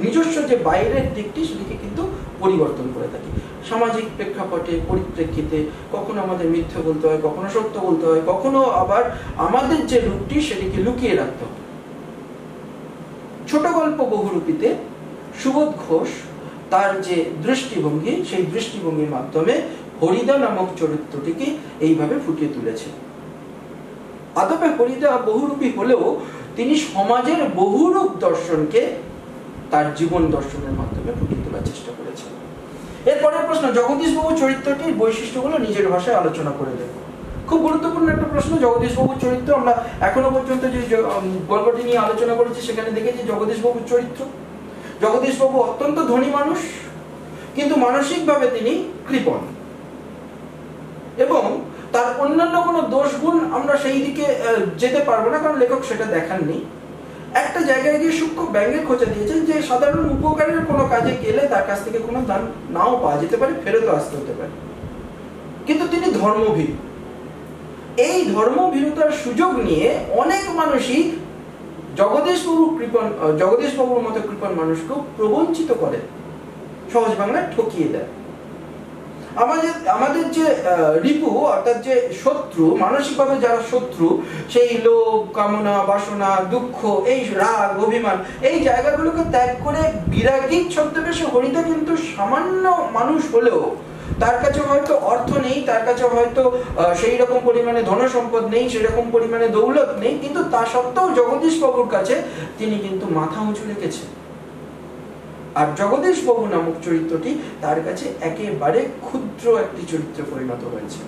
নিজস্ব যে বাইরের দিকটি সেটিকে কিন্তু পরিবর্তন করে থাকি। সামাজিক প্রেক্ষাপটে, পরিপ্রেক্ষিতে কখনো আমাদের মিথ্যে বলতে হয়, কখনো সত্য বলতে হয়, কখনো আবার আমাদের যে রূপটি সেটিকে লুকিয়ে রাখতে হয়। ছোট গল্প বহুরূপীতে সুবোধ ঘোষ তার যে দৃষ্টিভঙ্গি, সেই দৃষ্টিভঙ্গির মাধ্যমে হরিদা নামক চরিত্রটিকে এইভাবে ফুটিয়ে তুলেছে। আদপে হরিদা বহুরূপী হলেও তিনি সমাজের বহুরূপ দর্শনকে তার জীবন দর্শনের মাধ্যমে ফুটিয়ে তোলার চেষ্টা করেছেন। এরপরের প্রশ্ন, জগদীশ বাবু চরিত্রটির বৈশিষ্ট্যগুলো নিজের ভাষায় আলোচনা করে দেব। খুব গুরুত্বপূর্ণ একটা প্রশ্ন। জগদীশ বাবুর চরিত্র, আমরা এখনো পর্যন্ত যে গল্পটি নিয়ে আলোচনা করেছি সেখানে দেখেছি জগদীশ বাবুর চরিত্র। জগদীশ বাবু অত্যন্ত ধনী মানুষ, কিন্তু মানসিকভাবে তিনি কৃপণ, এবং তার অন্যান্য কোনো দোষ গুণ আমরা সেই দিকে যেতে পারবো না, কারণ লেখক সেটা দেখাননি। একটা জায়গায় গিয়ে সূক্ষ্ম ব্যঙ্গের খোঁজা দিয়েছেন যে সাধারণ উপকারের কোনো কাজে গেলে তার কাছ থেকে কোনো দান নাও পাওয়া যেতে পারে, ফেরত আসতে হতে পারে, কিন্তু তিনি ধর্মভীরু। এই ধর্মভীরুতার সুযোগ নিয়ে অনেক মানুষই জগদীশ বাবুর মতো কৃপণ মানুষকেও প্রবঞ্চিত করে, সহজ বাংলায় ঠকিয়ে দেয়। আমাদের যে রিপু, অর্থাৎ যে শত্রু, মানসিকভাবে যারা শত্রু, সেই লোভ, কামনা, বাসনা, দুঃখ, এই রাগ, অভিমান, এই জায়গাগুলোকে ত্যাগ করে বিরাগী ছদ্মবেশে হরিদা কিন্তু সামান্য মানুষ হলেও তার কাছে হয়তো অর্থ নেই, তার কাছে হয়তো সেই রকম পরিমাণে ধনসম্পদ নেই, সেরকম পরিমাণে দৌলত নেই, কিন্তু তা সত্ত্বেও জগদীশ বাবুর কাছে তিনি কিন্তু মাথা উঁচু রেখেছেন। আর জগদীশ বাবু নামক চরিত্রটি তার কাছে একেবারে ক্ষুদ্র একটি চরিত্রে পরিণত হয়েছে।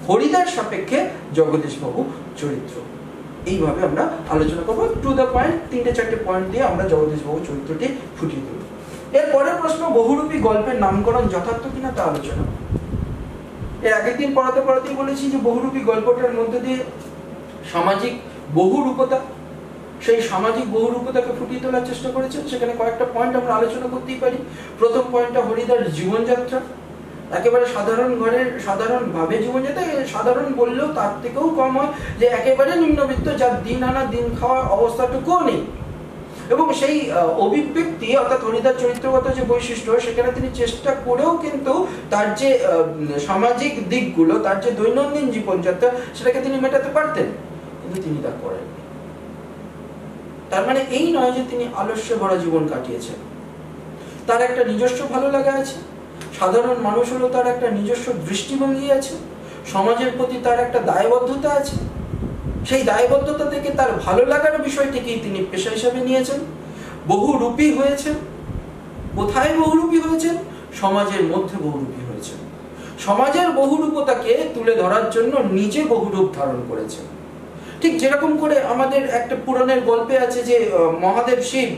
হরিদার সাপেক্ষে জগদীশ বাবু চরিত্র, এইভাবে আমরা আলোচনা করবো। টু দ্য পয়েন্ট, 3-4 পয়েন্ট দিয়ে আমরা জগদীশ বাবু চরিত্রটি ফুটিয়ে দেব। এর পরের প্রশ্ন, বহুরূপী গল্পের নামকরণ যথার্থ কিনা তা আলোচনা। এর আগের দিন পড়াতেই বলেছি যে বহুরূপী গল্পটার মধ্যে দিয়ে সামাজিক বহুরূপতা, সেই সামাজিক বহুরূপতাকে ফুটিয়ে তোলার চেষ্টা করেছেন। সেখানে কয়েকটা পয়েন্ট আমরা আলোচনা করতেই পারি। প্রথম পয়েন্টটা হরিদার জীবনযাত্রা, একেবারে সাধারণ ঘরের সাধারণভাবে জীবনযাত্রা, সাধারণ বললেও তার থেকেও কম হয়, যে একেবারে নিম্নবিত্ত, যার দিন আনা দিন খাওয়ার অবস্থাটুকুও নেই। এবং সেই অভিব্যক্তি অর্থাৎ হরিদার চরিত্রগত যে বৈশিষ্ট্য, সেখানে তিনি চেষ্টা করেও কিন্তু তার যে সামাজিক দিকগুলো, তার যে দৈনন্দিন জীবনযাত্রা, সেটাকে তিনি মেটাতে পারতেন, কিন্তু তিনি তা করেন। তার মানে এই নয় যে তিনি আলস্য ভরা জীবন কাটিয়েছেন। তার একটা নিজস্ব ভালো লাগা আছে, সাধারণ মানুষ হলো তার একটা নিজস্ব দৃষ্টিভঙ্গি আছে, সমাজের প্রতি তার একটা দায়বদ্ধতা আছে। সেই দায়বদ্ধতা থেকে তার ভালো লাগার বিষয়টিকেই তিনি পেশা হিসাবে নিয়েছেন। বহুরূপী হয়েছেন। কোথায় বহুরূপী হয়েছেন? সমাজের মধ্যে বহুরূপী হয়েছেন। সমাজের বহুরূপতাকে তুলে ধরার জন্য নিজে বহুরূপ ধারণ করেছেন। ঠিক যেরকম করে আমাদের একটা পুরাণের গল্পে আছে যে মহাদেব শিব,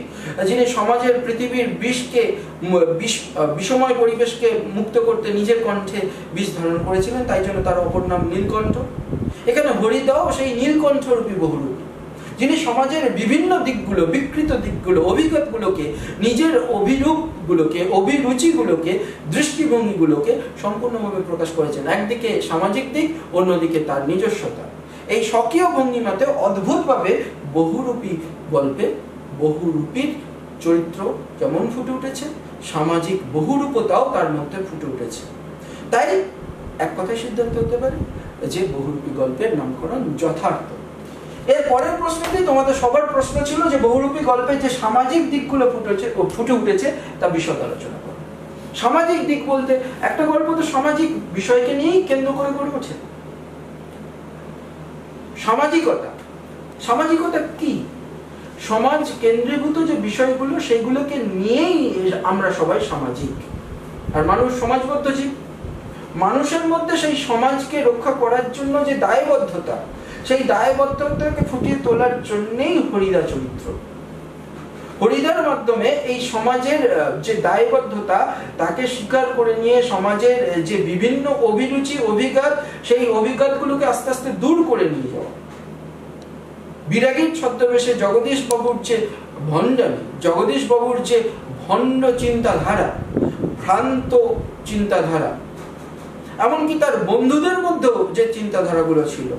যিনি সমাজের পৃথিবীর বিষময় পরিবেশকে মুক্ত করতে নিজের কণ্ঠে বিষ ধারণ করেছিলেন, তাই জন্য তার অপর নাম নীলকণ্ঠ। এখানে হরিদাও সেই নীলকণ্ঠরূপী বহুরূপী, যিনি সমাজের বিভিন্ন দিকগুলো, বিকৃত দিকগুলো, অভিজ্ঞতাগুলোকে, নিজের অভিরূপগুলোকে, অভিরুচিগুলোকে, দৃষ্টিভঙ্গিগুলোকে সম্পূর্ণভাবে প্রকাশ করেছেন। একদিকে সামাজিক দিক, অন্যদিকে তার নিজস্বতা। এই স্বকীয় ভঙ্গিমাতে অদ্ভুতভাবে বহুরূপী গল্পে বহুরূপীর চরিত্র যেমন ফুটে উঠেছে, সামাজিক বহুরূপতাও তার মধ্যে ফুটে উঠেছে। তাই এক কথায় সিদ্ধান্ত হতে পারে যে বহুরূপী গল্পের নামকরণ যথার্থ। এর পরের প্রশ্নটি তোমাদের সবার প্রশ্ন ছিল যে বহুরূপী গল্পে যে সামাজিক দিকগুলো ফুটে উঠেছে তা বিশদ আলোচনা করো। সামাজিক দিক বলতে একটা গল্প তো সামাজিক বিষয়কে নিয়েই কেন্দ্র করে গড়ে ওঠে। সামাজিকতা কি? সমাজ কেন্দ্রীভূত যে বিষয়গুলো, সেগুলোকে নিয়েই আমরা সবাই সামাজিক। আর মানুষ সমাজবদ্ধ জীব। মানুষের মধ্যে সেই সমাজকে রক্ষা করার জন্য যে দায়বদ্ধতা, সেই দায়বদ্ধতাকে ফুটিয়ে তোলার জন্যই হরিদা চরিত্র। হরিদার মাধ্যমে এই সমাজের যে দায়বদ্ধতা, তাকে স্বীকার করে নিয়ে সমাজের যে বিভিন্ন অভিরুচি, অভিঘাত, সেই অভিঘাতগুলোকে আস্তে আস্তে দূর করে নিয়ে যাওয়া। বিরাগীর ছদ্মবেশে জগদীশ বাবুর যে ভণ্ডামি, জগদীশ বাবুর যে ভণ্ড চিন্তাধারা, ভ্রান্ত চিন্তাধারা, এমনকি তার বন্ধুদের মধ্যেও যে চিন্তাধারাগুলো ছিল,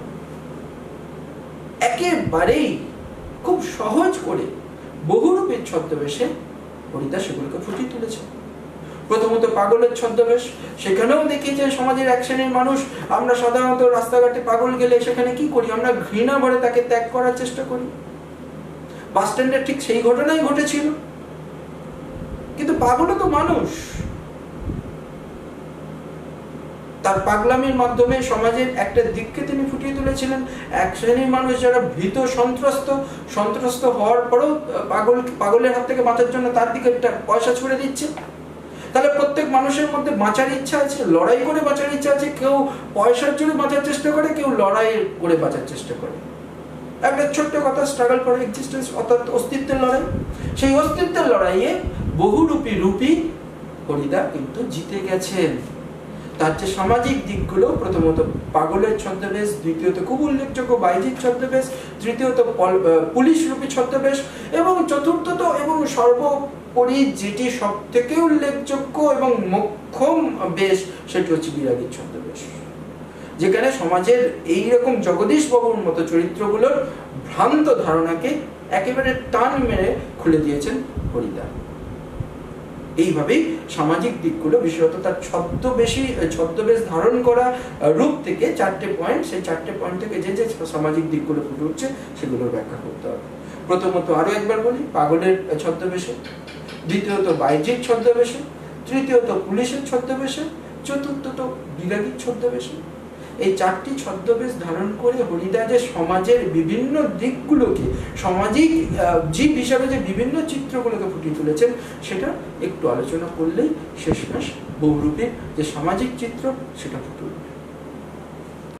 একেবারেই খুব সহজ করে বহুরূপীর ছদ্মবেশে হরিদা সেগুলোকে ফুটিয়ে তুলেছে। প্রথমত পাগলের ছদ্মবেশ, সেখানেও দেখি যে সমাজের এক শ্রেণীর মানুষ, আমরা সাধারণত রাস্তাঘাটে পাগল গেলে সেখানে কি করি? আমরা ঘৃণা ভরে তাকে ত্যাগ করার চেষ্টা করি। বাস স্ট্যান্ডে ঠিক সেই ঘটনাই ঘটেছিল। কিন্তু পাগলও তো মানুষ। তার পাগলামির মাধ্যমে সমাজের একটা দিককে তিনি ফুটিয়ে তুলেছিলেন। এক শ্রেণীর মানুষ যারা ভীত, সন্ত্রস্ত হওয়ার পরেও পাগলের হাত থেকে বাঁচার জন্য তার দিকে একটা পয়সা ছুড়ে দিচ্ছে। তাহলে প্রত্যেক মানুষের মধ্যে বাঁচার ইচ্ছা আছে, লড়াই করে বাঁচার ইচ্ছা আছে। কেউ পয়সার জন্য বাঁচার চেষ্টা করে, কেউ লড়াই করে বাঁচার চেষ্টা করে। একটা ছোট্ট কথা, স্ট্রাগল ফর এক্সিস্টেন্স, অর্থাৎ অস্তিত্বের লড়াই। সেই অস্তিত্বের লড়াইয়ে বহুরূপী হরিদা কিন্তু জিতে গেছেন। তার যে সামাজিক দিকগুলো, প্রথমত পাগলের ছদ্মবেশ, দ্বিতীয়ত খুব উল্লেখযোগ্য বাইজির ছদ্মবেশ, তৃতীয়ত পুলিশ রূপী ছদ্মবেশ, এবং চতুর্থত এবং সর্বোপরি যেটি সব থেকে উল্লেখযোগ্য এবং মোক্ষম বেশ, সেটি হচ্ছে বিরাগীর ছদ্মবেশ, যেখানে সমাজের এইরকম জগদীশ বাবুর মতো চরিত্রগুলোর ভ্রান্ত ধারণাকে একেবারে টান মেরে খুলে দিয়েছেন হরিদা। এইভাবেই সামাজিক দিকগুলো, বিশেষত তার ছদ্মবেশ ধারণ করা রূপ থেকে 4টে পয়েন্ট, সেই 4টে পয়েন্ট থেকে যে যে সামাজিক দিকগুলো ফুটে উঠছে সেগুলোর ব্যাখ্যা করতে হবে। প্রথমত আরো একবার বলি, পাগলের ছদ্মবেশে, দ্বিতীয়ত বাইজির ছদ্মবেশে, তৃতীয়ত পুলিশের ছদ্মবেশে, চতুর্থত বিরাগীর ছদ্মবেশে। এই 4টি ছদ্মবেশ ধারণ করে হরিদা যে সমাজের বিভিন্ন দিকগুলোকে, সামাজিক জীব হিসাবে যে বিভিন্ন চিত্রগুলোকে ফুটিয়ে তুলেছেন, সেটা একটু আলোচনা করলেই শেষমেশ বহুরূপীর যে সামাজিক চিত্র সেটা ফুটে উঠবে।